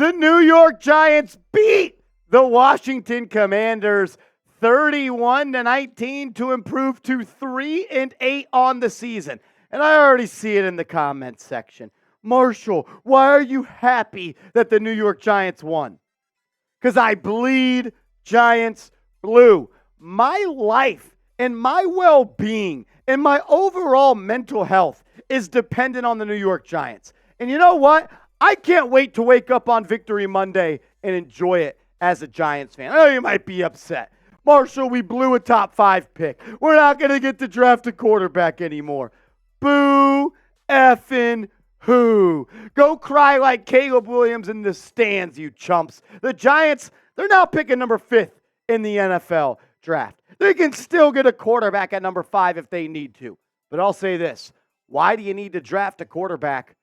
The New York Giants beat the Washington Commanders 31-19 to improve to 3-8 on the season. And I already see it in the comments section. Marshall, why are you happy that the New York Giants won? Because I bleed Giants blue. My life and my well-being and my overall mental health is dependent on the New York Giants. And you know what? I can't wait to wake up on Victory Monday and enjoy it as a Giants fan. I know you might be upset. Marshall, we blew a top 5 pick. We're not going to get to draft a quarterback anymore. Boo effing who? Go cry like Caleb Williams in the stands, you chumps. The Giants, they're now picking number 5th in the NFL draft. They can still get a quarterback at number 5 if they need to. But I'll say this. Why do you need to draft a quarterback?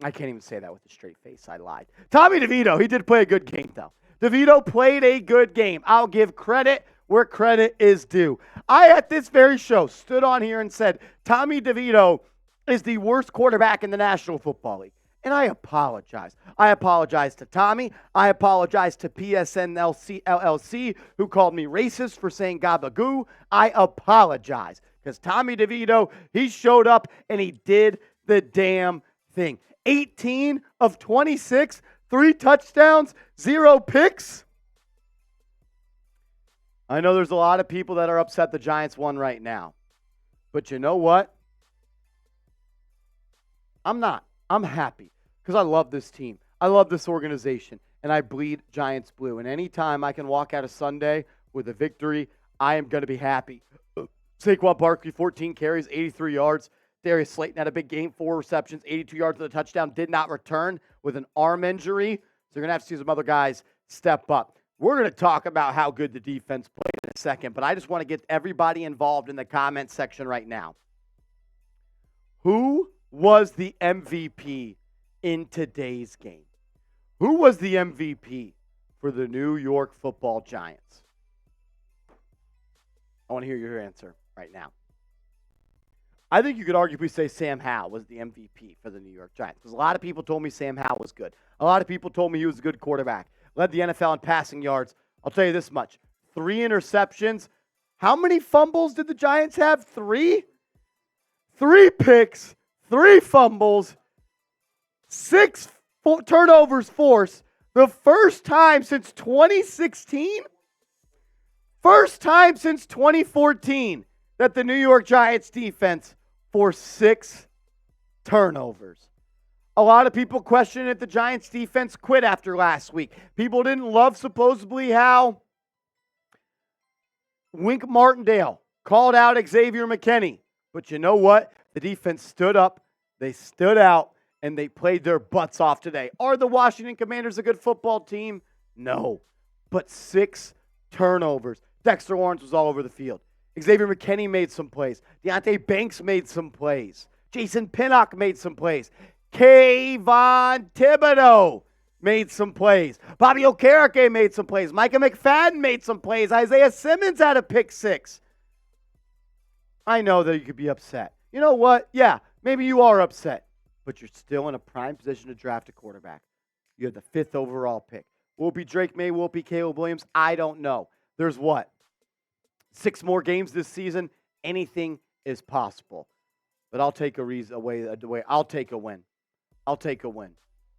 I can't even say that with a straight face. I lied. Tommy DeVito, he did play a good game, though. DeVito played a good game. I'll give credit where credit is due. I, at this very show, stood on here and said Tommy DeVito is the worst quarterback in the National Football League. And I apologize. I apologize to Tommy. I apologize to PSNLC LLC, who called me racist for saying gabagoo. I apologize. Because Tommy DeVito, he showed up and he did the damn thing. 18 of 26, 3 touchdowns, 0 picks. I know there's a lot of people that are upset the Giants won right now. But you know what? I'm not. I'm happy because I love this team. I love this organization, and I bleed Giants blue. And anytime I can walk out of Sunday with a victory, I am going to be happy. Saquon Barkley, 14 carries, 83 yards. Darius Slayton had a big game, 4 receptions, 82 yards with a touchdown, did not return with an arm injury. So you're going to have to see some other guys step up. We're going to talk about how good the defense played in a second, but I just want to get everybody involved in the comment section right now. Who was the MVP in today's game? Who was the MVP for the New York Football Giants? I want to hear your answer right now. I think you could arguably say Sam Howell was the MVP for the New York Giants because a lot of people told me Sam Howell was good. A lot of people told me he was a good quarterback. Led the NFL in passing yards. I'll tell you this much. 3 interceptions. How many fumbles did the Giants have? 3? 3 picks, 3 fumbles, 6 turnovers forced. The first time since 2016? First time since 2014 that the New York Giants defense forced 6 turnovers. A lot of people question if the Giants defense quit after last week. People didn't love supposedly how Wink Martindale called out Xavier McKinney. But you know what? The defense stood up, they stood out, and they played their butts off today. Are the Washington Commanders a good football team? No. But 6 turnovers. Dexter Lawrence was all over the field. Xavier McKinney made some plays. Deonte Banks made some plays. Jason Pinnock made some plays. Kayvon Thibodeaux made some plays. Bobby Okereke made some plays. Micah McFadden made some plays. Isaiah Simmons had a pick 6. I know that you could be upset. You know what? Yeah, maybe you are upset, but you're still in a prime position to draft a quarterback. You have the 5th overall pick. Will it be Drake May? Will it be Caleb Williams? I don't know. There's what? 6 more games this season. Anything is possible. But I'll take I'll take a win. I'll take a win.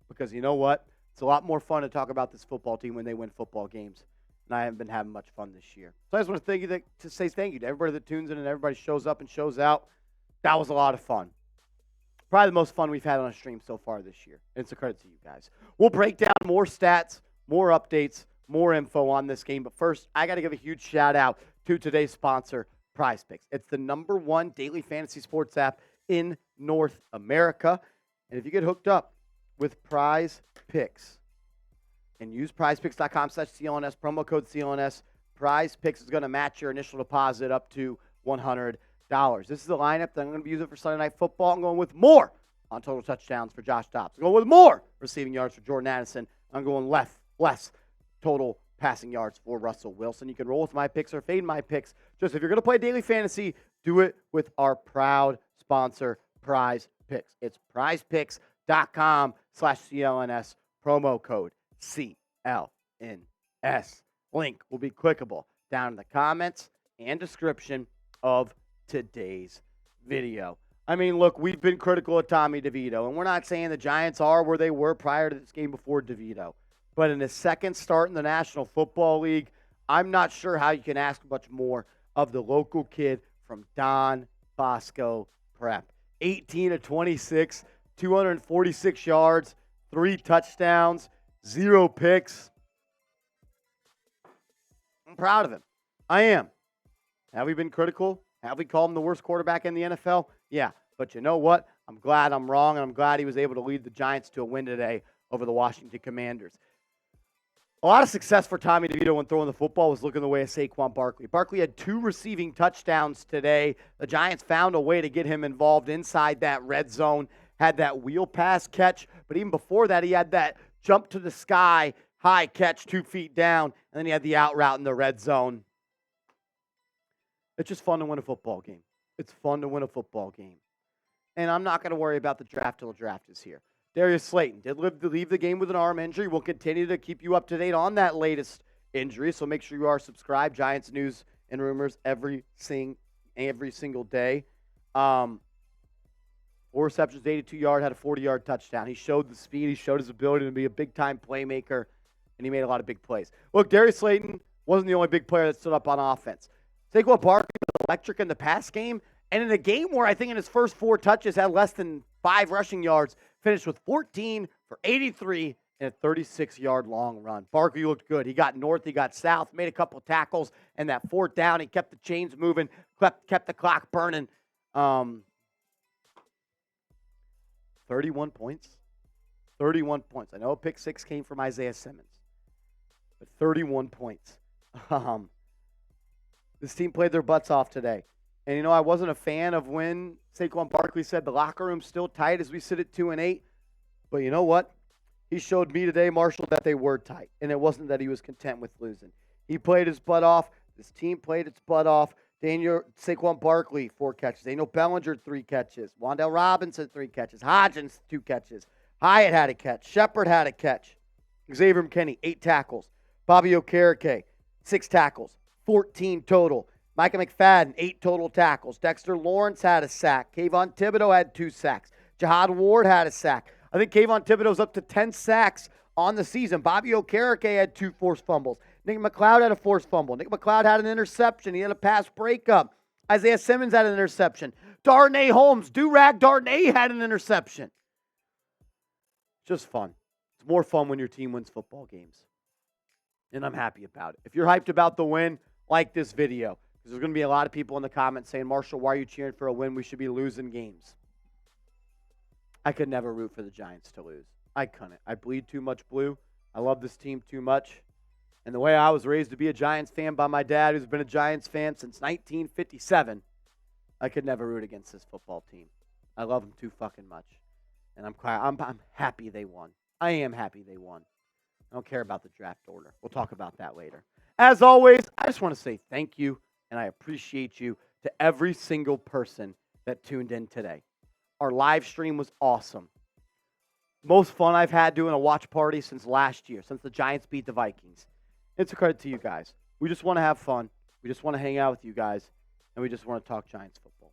Because you know what? It's a lot more fun to talk about this football team when they win football games. And I haven't been having much fun this year. So I just want to say thank you to everybody that tunes in and everybody shows up and shows out. That was a lot of fun. Probably the most fun we've had on a stream so far this year. And it's a credit to you guys. We'll break down more stats, more updates, more info on this game. But first, I got to give a huge shout out to today's sponsor, Prize Picks. It's the #1 daily fantasy sports app in North America. And if you get hooked up with Prize Picks and use prizepicks.com/CLNS, promo code CLNS, Prize Picks is going to match your initial deposit up to $100. This is the lineup that I'm going to be using for Sunday Night Football. I'm going with more on total touchdowns for Josh Dobbs. I'm going with more receiving yards for Jordan Addison. I'm going less total passing yards for Russell Wilson. You can roll with my picks or fade my picks. Just if you're going to play daily fantasy, do it with our proud sponsor, Prize Picks. It's prizepicks.com/CLNS, promo code Link will be clickable down in the comments and description of today's video. I mean, look, we've been critical of Tommy DeVito, and we're not saying the Giants are where they were prior to this game before DeVito. But in his second start in the National Football League, I'm not sure how you can ask much more of the local kid from Don Bosco Prep. 18 of 26, 246 yards, 3 touchdowns, 0 picks. I'm proud of him. I am. Have we been critical? Have we called him the worst quarterback in the NFL? Yeah, but you know what? I'm glad I'm wrong, and I'm glad he was able to lead the Giants to a win today over the Washington Commanders. A lot of success for Tommy DeVito when throwing the football was looking the way of Saquon Barkley. Barkley had 2 receiving touchdowns today. The Giants found a way to get him involved inside that red zone, had that wheel pass catch, but even before that, he had that jump to the sky, high catch 2 feet down, and then he had the out route in the red zone. It's just fun to win a football game. It's fun to win a football game. And I'm not going to worry about the draft till the draft is here. Darius Slayton did leave the game with an arm injury. We'll continue to keep you up to date on that latest injury, so make sure you are subscribed. Giants news and rumors every single day. 4 receptions, 82-yard, had a 40-yard touchdown. He showed the speed. He showed his ability to be a big-time playmaker, and he made a lot of big plays. Look, Darius Slayton wasn't the only big player that stood up on offense. Saquon Barkley was electric in the pass game, and in a game where I think in his first 4 touches had less than 5 rushing yards, finished with 14 for 83 and a 36-yard long run. Barkley looked good. He got north, he got south, made a couple tackles, and that 4th down, he kept the chains moving, kept the clock burning. 31 points. 31 points. I know a pick 6 came from Isaiah Simmons, but 31 points. This team played their butts off today. And, I wasn't a fan of when Saquon Barkley said the locker room's still tight as we sit at 2-8. But you know what? He showed me today, Marshall, that they were tight. And it wasn't that he was content with losing. He played his butt off. This team played its butt off. Saquon Barkley, 4 catches. Daniel Bellinger, 3 catches. Wan'Dale Robinson, 3 catches. Hodgins, 2 catches. Hyatt had a catch. Shepard had a catch. Xavier McKinney, 8 tackles. Bobby Okereke, 6 tackles. 14 total. Micah McFadden, 8 total tackles. Dexter Lawrence had a sack. Kayvon Thibodeaux had 2 sacks. Jihad Ward had a sack. I think Kayvon Thibodeaux's up to 10 sacks on the season. Bobby Okereke had 2 forced fumbles. Nick McCloud had a forced fumble. Nick McCloud had an interception. He had a pass breakup. Isaiah Simmons had an interception. Darnay Holmes, do-rag Darnay had an interception. Just fun. It's more fun when your team wins football games. And I'm happy about it. If you're hyped about the win, like this video. Because there's going to be a lot of people in the comments saying, Marshall, why are you cheering for a win? We should be losing games. I could never root for the Giants to lose. I couldn't. I bleed too much blue. I love this team too much. And the way I was raised to be a Giants fan by my dad, who's been a Giants fan since 1957, I could never root against this football team. I love them too fucking much. And I'm happy they won. I am happy they won. I don't care about the draft order. We'll talk about that later. As always, I just want to say thank you, and I appreciate you to every single person that tuned in today. Our live stream was awesome. Most fun I've had doing a watch party since last year, since the Giants beat the Vikings. It's a credit to you guys. We just want to have fun. We just want to hang out with you guys, and we just want to talk Giants football.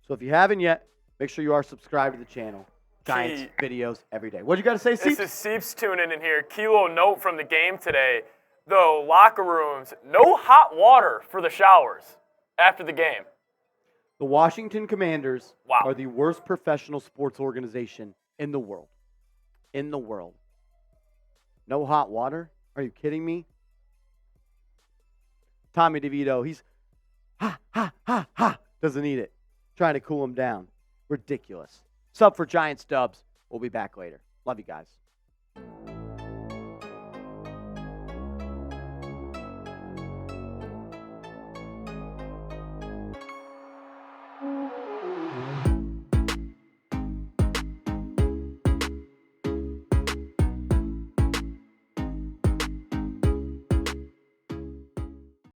So if you haven't yet, make sure you are subscribed to the channel. Giants videos every day. What you got to say, Seeps? This is Seeps tuning in here. Kilo note from the game today. The locker rooms, no hot water for the showers after the game. The Washington Commanders are the worst professional sports organization in the world. In the world. No hot water? Are you kidding me? Tommy DeVito, he's doesn't need it. Trying to cool him down. Ridiculous. Sub for Giants dubs. We'll be back later. Love you guys.